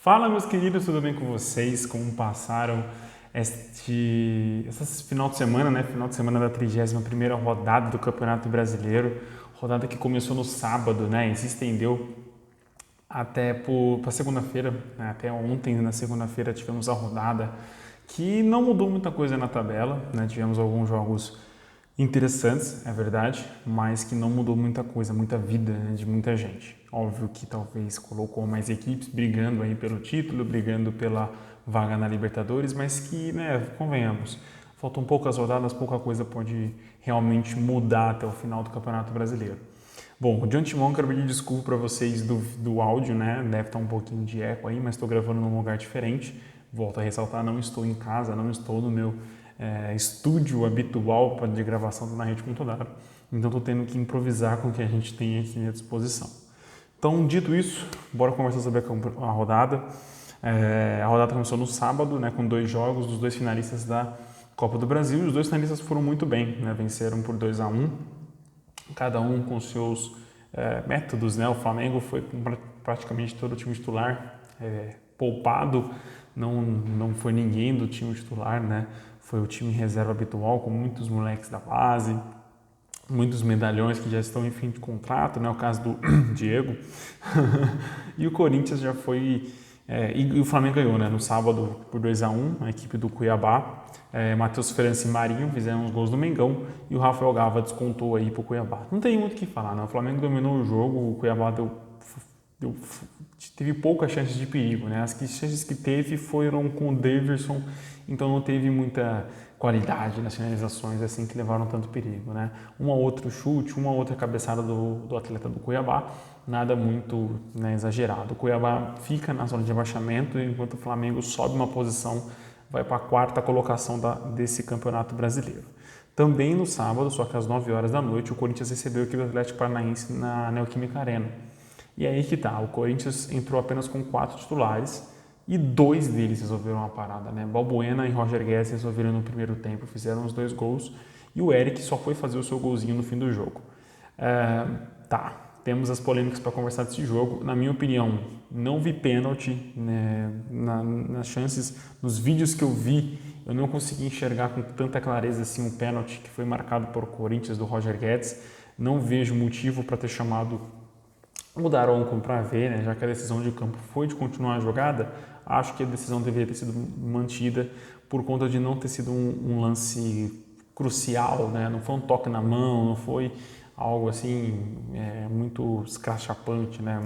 Fala, meus queridos, tudo bem com vocês? Como passaram esse final de semana, né? Final de semana da 31ª rodada do Campeonato Brasileiro, rodada que começou no sábado, né? E se estendeu até para segunda-feira, né? Até ontem, na segunda-feira, tivemos a rodada que não mudou muita coisa na tabela, né? Tivemos alguns jogos interessantes, é verdade, mas que não mudou muita coisa, muita vida, né, de muita gente. Óbvio que talvez colocou mais equipes brigando aí pelo título, brigando pela vaga na Libertadores, mas que, né, convenhamos, faltam poucas rodadas, pouca coisa pode realmente mudar até o final do Campeonato Brasileiro. Bom, de antemão quero pedir desculpa para vocês do áudio, né? Deve estar um pouquinho de eco aí, mas estou gravando num lugar diferente. Volto a ressaltar, não estou em casa, não estou no meu estúdio habitual de gravação na Rede Computadora. Então estou tendo que improvisar com o que a gente tem aqui à disposição. Então, dito isso, bora conversar sobre a rodada. A rodada começou no sábado, né, com 2 jogos dos 2 finalistas da Copa do Brasil. Os 2 finalistas foram muito bem, né, venceram por 2-1, cada um com seus métodos, né? O Flamengo foi com praticamente todo o time titular poupado, não foi ninguém do time titular, né? Foi o time reserva habitual, com muitos moleques da base, muitos medalhões que já estão em fim de contrato, né? O caso do Diego. E o Corinthians já foi... e o Flamengo ganhou, né? No sábado por 2-1, a equipe do Cuiabá. Matheus França e Marinho fizeram os gols do Mengão e o Rafael Gava descontou aí pro Cuiabá. Não tem muito o que falar, né? O Flamengo dominou o jogo, o Cuiabá teve poucas chances de perigo, né? As chances que teve foram com o Daverson, então não teve muita qualidade nas finalizações assim que levaram tanto perigo, né? Um ou outro chute, uma ou outra cabeçada do atleta do Cuiabá, nada muito, né, exagerado. O Cuiabá fica na zona de abaixamento, enquanto o Flamengo sobe uma posição, vai para a 4ª colocação desse Campeonato Brasileiro. Também no sábado, só que às 9 horas da noite, o Corinthians recebeu a equipe do Atlético Paranaense na Neoquímica Arena. E aí que tá, o Corinthians entrou apenas com 4 titulares e 2 deles resolveram a parada, né? Balbuena e Roger Guedes resolveram no primeiro tempo, fizeram os 2 gols e o Eric só foi fazer o seu golzinho no fim do jogo. Temos as polêmicas para conversar desse jogo. Na minha opinião, não vi pênalti, né, nas chances, nos vídeos que eu vi, eu não consegui enxergar com tanta clareza assim um pênalti que foi marcado por Corinthians do Roger Guedes. Não vejo motivo para ter chamado o Daronco para ver, né, já que a decisão de campo foi de continuar a jogada. Acho que a decisão deveria ter sido mantida por conta de não ter sido um lance crucial, né? Não foi um toque na mão, não foi algo assim muito escrachapante, né?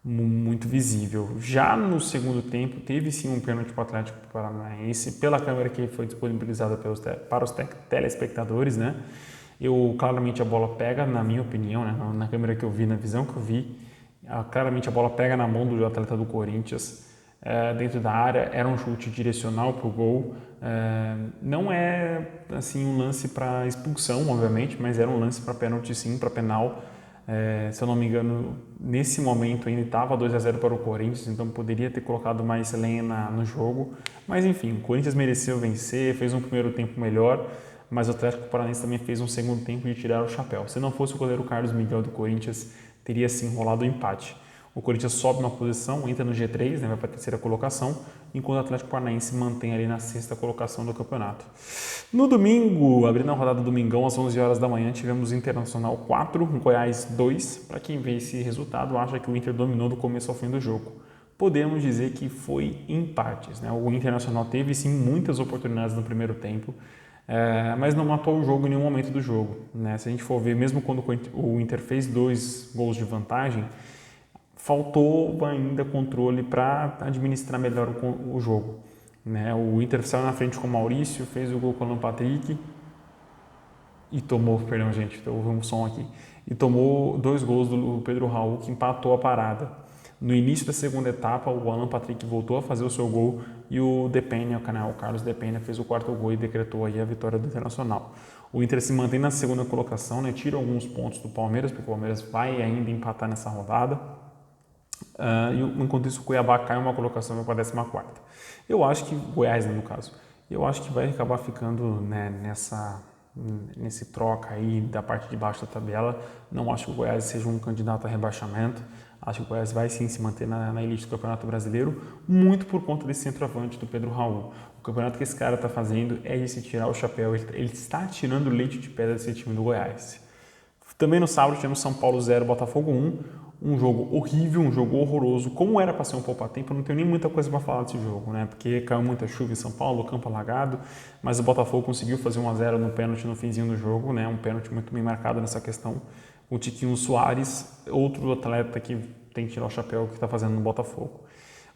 Muito visível. Já no segundo tempo, teve sim um pênalti para o Atlético Paranaense, pela câmera que foi disponibilizada para os telespectadores, né? Claramente a bola pega, na minha opinião, né, na câmera que eu vi, na visão que eu vi, claramente a bola pega na mão do atleta do Corinthians, dentro da área, era um chute direcional para o gol, não é assim um lance para expulsão, obviamente, mas era um lance para pênalti sim, para penal. Se eu não me engano, nesse momento ainda estava 2-0 para o Corinthians, então poderia ter colocado mais lenha no jogo, mas enfim, o Corinthians mereceu vencer, fez um primeiro tempo melhor, mas o Atlético Paranaense também fez um segundo tempo de tirar o chapéu. Se não fosse o goleiro Carlos Miguel do Corinthians, teria sim rolado o empate. O Corinthians sobe uma posição, entra no G3, né, vai para a 3ª colocação, enquanto o Atlético Paranaense mantém ali na 6ª colocação do campeonato. No domingo, abrindo a rodada do Domingão, às 11 horas da manhã, tivemos Internacional 4, Goiás 2. Para quem vê esse resultado, acha que o Inter dominou do começo ao fim do jogo. Podemos dizer que foi em partes, né? O Internacional teve sim muitas oportunidades no primeiro tempo, mas não matou o jogo em nenhum momento do jogo, né? Se a gente for ver, mesmo quando o Inter fez 2 gols de vantagem, faltou ainda controle para administrar melhor o jogo, né? O Inter saiu na frente com o Maurício, fez o gol com o Alan Patrick e tomou, perdão gente, houve um som aqui, e tomou 2 gols do Pedro Raul, que empatou a parada. No início da segunda etapa, o Alan Patrick voltou a fazer o seu gol e o Depena, o Carlos Depena, fez o 4º gol e decretou aí a vitória do Internacional. O Inter se mantém na 2ª colocação, né, tira alguns pontos do Palmeiras, porque o Palmeiras vai ainda empatar nessa rodada. E enquanto isso, o Cuiabá cai uma colocação para a 14ª. Eu acho que, Goiás, né, no caso, eu acho que vai acabar ficando, né, nesse troca aí da parte de baixo da tabela. Não acho que o Goiás seja um candidato a rebaixamento. Acho que o Goiás vai sim se manter na elite do Campeonato Brasileiro, muito por conta desse centroavante do Pedro Raul. O campeonato que esse cara está fazendo é de se tirar o chapéu, ele está tirando o leite de pedra desse time do Goiás. Também no sábado tivemos São Paulo 0, Botafogo 1, um jogo horrível, um jogo horroroso. Como era para ser um poupa-tempo, eu não tenho nem muita coisa para falar desse jogo, né? Porque caiu muita chuva em São Paulo, campo alagado, mas o Botafogo conseguiu fazer 1-0 no pênalti no finzinho do jogo, né? Um pênalti muito bem marcado nessa questão. O Tiquinho Soares, outro atleta que tem que tirar o chapéu que está fazendo no Botafogo.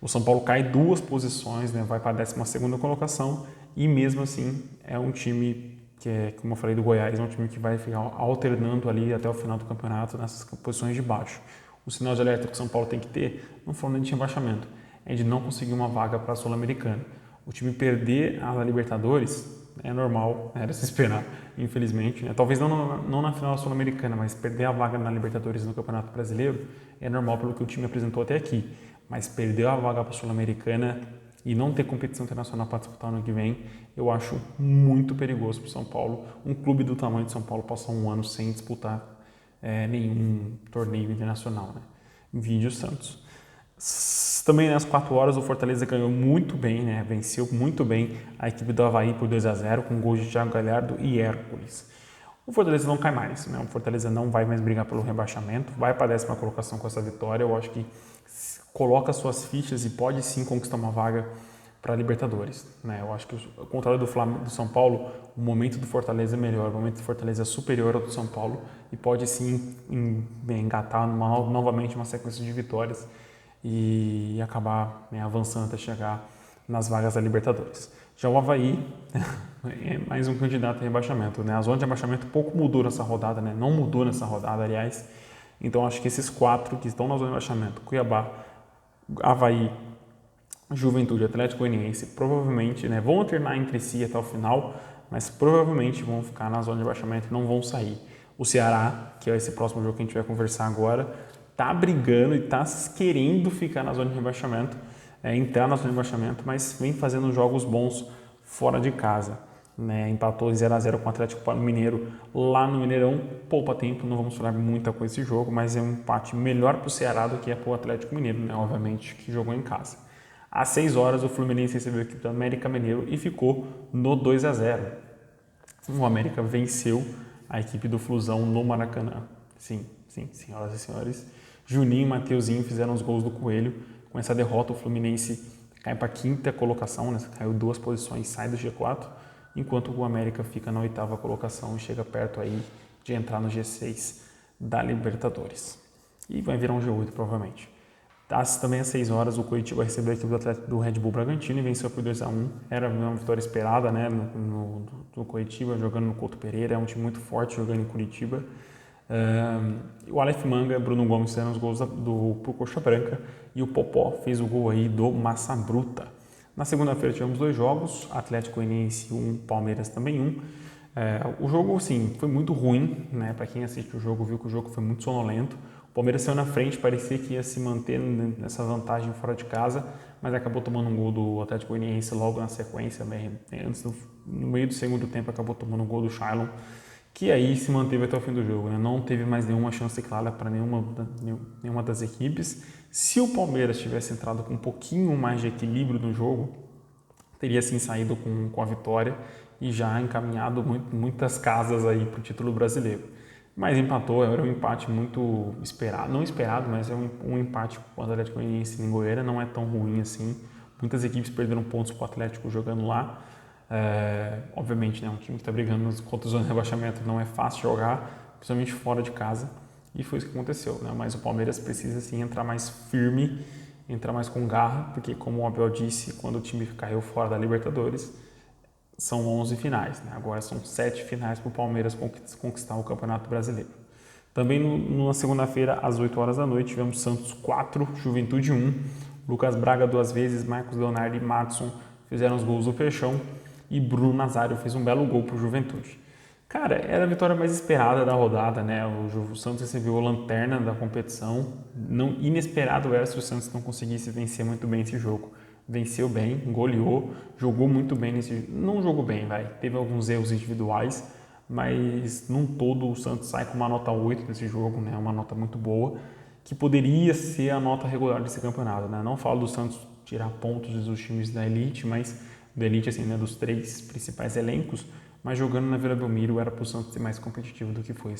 O São Paulo cai 2 posições, né? Vai para a 12ª colocação e mesmo assim é um time que é, como eu falei, do Goiás, é um time que vai ficar alternando ali até o final do campeonato nessas posições de baixo. O sinal de alerta que o São Paulo tem que ter, não falando de rebaixamento, é de não conseguir uma vaga para a Sul-Americana. O time perder a Libertadores é normal, era se esperar, infelizmente. Né? Talvez não na final da Sul-Americana, mas perder a vaga na Libertadores no Campeonato Brasileiro é normal pelo que o time apresentou até aqui. Mas perder a vaga para a Sul-Americana e não ter competição internacional para disputar no ano que vem, eu acho muito perigoso para o São Paulo. Um clube do tamanho de São Paulo passar um ano sem disputar nenhum torneio internacional. Né? Vídeo Santos. Também às 4 horas o Fortaleza ganhou muito bem, né? Venceu muito bem a equipe do Avaí por 2-0 com gols de Thiago Galhardo e Hércules. O Fortaleza não cai mais, né? O Fortaleza não vai mais brigar pelo rebaixamento, vai para a 10ª colocação com essa vitória. Eu acho que coloca suas fichas e pode sim conquistar uma vaga para a Libertadores. Né? Eu acho que, ao contrário do São Paulo, o momento do Fortaleza é melhor, o momento do Fortaleza é superior ao do São Paulo e pode sim engatar novamente uma sequência de vitórias e acabar avançando até chegar nas vagas da Libertadores. Já o Avaí é mais um candidato a rebaixamento. Né? A zona de rebaixamento pouco mudou nessa rodada, né? Não mudou nessa rodada, aliás. Então acho que esses 4 que estão na zona de rebaixamento, Cuiabá, Avaí, Juventude, Atlético Goianiense, provavelmente vão alternar entre si até o final, mas provavelmente vão ficar na zona de rebaixamento e não vão sair. O Ceará, que é esse próximo jogo que a gente vai conversar agora, está brigando e está querendo ficar na zona de rebaixamento, entrar na zona de rebaixamento, mas vem fazendo jogos bons fora de casa. Né? Empatou 0-0 com o Atlético Mineiro lá no Mineirão, poupa tempo, não vamos falar muita coisa desse jogo, mas é um empate melhor para o Ceará do que é para o Atlético Mineiro, né? Obviamente, que jogou em casa. Às 6 horas, o Fluminense recebeu a equipe do América Mineiro e ficou no 2-0. O América venceu a equipe do Flusão no Maracanã. Sim, senhoras e senhores. Juninho e Mateuzinho fizeram os gols do Coelho. Com essa derrota, o Fluminense cai para a 5ª colocação, né? Caiu 2 posições, sai do G4, enquanto o América fica na 8ª colocação e chega perto aí de entrar no G6 da Libertadores. E vai virar um G8, provavelmente. Também às 6 horas, o Coritiba recebeu a equipe do Red Bull Bragantino e venceu por 2-1. Era uma vitória esperada, né, no Coritiba, jogando no Couto Pereira. É um time muito forte jogando em Curitiba. O Aleph Manga e Bruno Gomes fizeram os gols pro Coxa Branca e o Popó fez o gol aí do Massa Bruta. Na segunda-feira tivemos 2 jogos, Atlético Goianiense 1, Palmeiras também 1. O jogo, assim, foi muito ruim, né? Para quem assiste o jogo viu que o jogo foi muito sonolento. O Palmeiras saiu na frente, parecia que ia se manter nessa vantagem fora de casa, mas acabou tomando um gol do Atlético Goianiense logo na sequência, no meio do segundo tempo acabou tomando um gol do Shailon, que aí se manteve até o fim do jogo. Né? Não teve mais nenhuma chance clara para nenhuma das equipes. Se o Palmeiras tivesse entrado com um pouquinho mais de equilíbrio no jogo, teria sim saído com a vitória e já encaminhado muitas casas aí para o título brasileiro. Mas empatou, era um empate muito esperado, não esperado, mas é um empate com o Atlético Goianiense em Goiânia, não é tão ruim assim. Muitas equipes perderam pontos para o Atlético jogando lá. Obviamente, né, um time que está brigando contra o zona de rebaixamento não é fácil jogar, principalmente fora de casa, e foi isso que aconteceu. Né? Mas o Palmeiras precisa sim entrar mais firme, entrar mais com garra, porque como o Abel disse, quando o time caiu fora da Libertadores, são 11 finais, né? Agora são 7 finais para o Palmeiras conquistar o Campeonato Brasileiro. Também na segunda-feira, às 8 horas da noite, tivemos Santos 4, Juventude 1. Lucas Braga 2 vezes, Marcos Leonardo e Madson fizeram os gols do Peixão e Bruno Nazário fez um belo gol para o Juventude. Cara, era a vitória mais esperada da rodada, né? O Santos recebeu a lanterna da competição. Inesperado era se o Santos não conseguisse vencer muito bem esse jogo. Venceu bem, goleou, jogou muito bem não jogou bem, teve alguns erros individuais, mas num todo o Santos sai com uma nota 8 desse jogo, né? Uma nota muito boa, que poderia ser a nota regular desse campeonato, né? Não falo do Santos tirar pontos dos times da elite, mas da elite, assim, né, dos 3 principais elencos, mas jogando na Vila Belmiro era para o Santos ser mais competitivo do que foi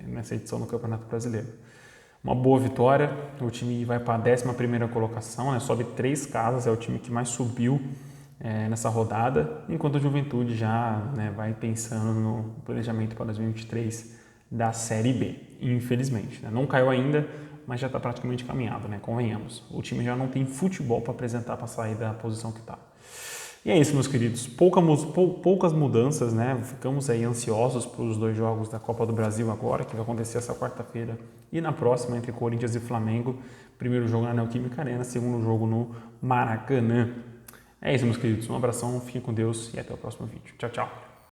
nessa edição do Campeonato Brasileiro. Uma boa vitória, o time vai para a 11ª colocação, né? Sobe 3 casas, é o time que mais subiu nessa rodada, enquanto a Juventude já, né, vai pensando no planejamento para 2023 da Série B, infelizmente, né? Não caiu ainda, mas já está praticamente caminhado, né? Convenhamos. O time já não tem futebol para apresentar para sair da posição que está. E é isso, meus queridos. Poucas mudanças, né? Ficamos aí ansiosos para os 2 jogos da Copa do Brasil agora, que vai acontecer essa quarta-feira e na próxima, entre Corinthians e Flamengo. Primeiro jogo na Neoquímica Arena, segundo jogo no Maracanã. É isso, meus queridos. Um abração, fiquem com Deus e até o próximo vídeo. Tchau, tchau.